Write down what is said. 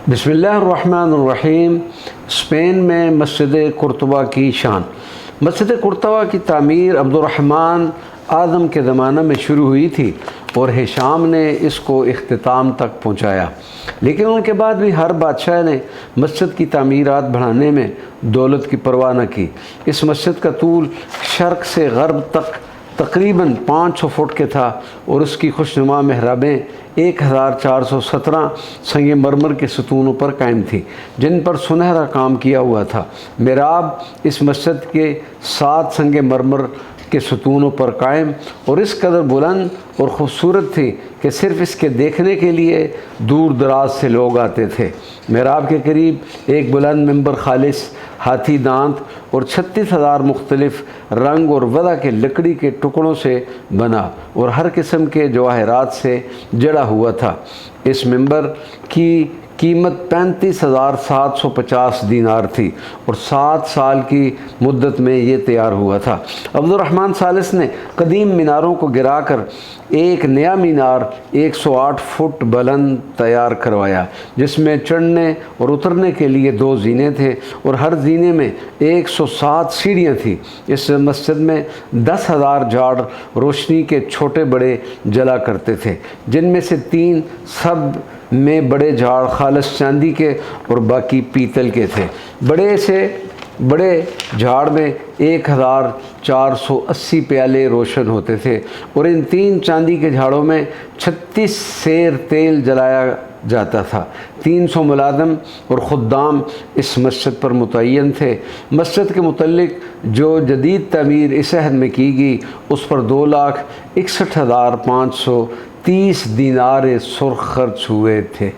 بسم اللہ الرحمن الرحیم۔ اسپین میں مسجد قرطبہ کی شان۔ مسجد قرطبہ کی تعمیر عبد الرحمن آدم کے زمانہ میں شروع ہوئی تھی اور ہشام نے اس کو اختتام تک پہنچایا، لیکن ان کے بعد بھی ہر بادشاہ نے مسجد کی تعمیرات بڑھانے میں دولت کی پرواہ نہ کی۔ اس مسجد کا طول شرق سے غرب تک تقریباً 500 فٹ کے تھا اور اس کی خوشنما محرابیں 1417 سنگ مرمر کے ستونوں پر قائم تھیں، جن پر سنہرا کام کیا ہوا تھا۔ محراب اس مسجد کے 7 سنگ مرمر کے ستونوں پر قائم اور اس قدر بلند اور خوبصورت تھی کہ صرف اس کے دیکھنے کے لیے دور دراز سے لوگ آتے تھے۔ محراب کے قریب ایک بلند منبر خالص ہاتھی دانت اور 36,000 مختلف رنگ اور وضع کے لکڑی کے ٹکڑوں سے بنا اور ہر قسم کے جواہرات سے جڑا ہوا تھا۔ اس منبر کی قیمت 35,750 دینار تھی اور 7 سال کی مدت میں یہ تیار ہوا تھا۔ عبد الرحمن ثالث نے قدیم میناروں کو گرا کر ایک نیا مینار 108 فٹ بلند تیار کروایا، جس میں چڑھنے اور اترنے کے لیے 2 زینے تھے اور ہر زینے میں 107 سیڑھیاں تھیں۔ اس مسجد میں 10,000 جھاڑ روشنی کے چھوٹے بڑے جلا کرتے تھے، جن میں سے 3 سب میں بڑے جھاڑ خالص چاندی کے اور باقی پیتل کے تھے۔ بڑے جھاڑ میں 1480 پیالے روشن ہوتے تھے اور ان 3 چاندی کے جھاڑوں میں 36 سیر تیل جلایا جاتا تھا۔ 300 ملازم اور خدام اس مسجد پر متعین تھے۔ مسجد کے متعلق جو جدید تعمیر اس عہد میں کی گئی، اس پر 2,61,530 دینار سرخ خرچ ہوئے تھے۔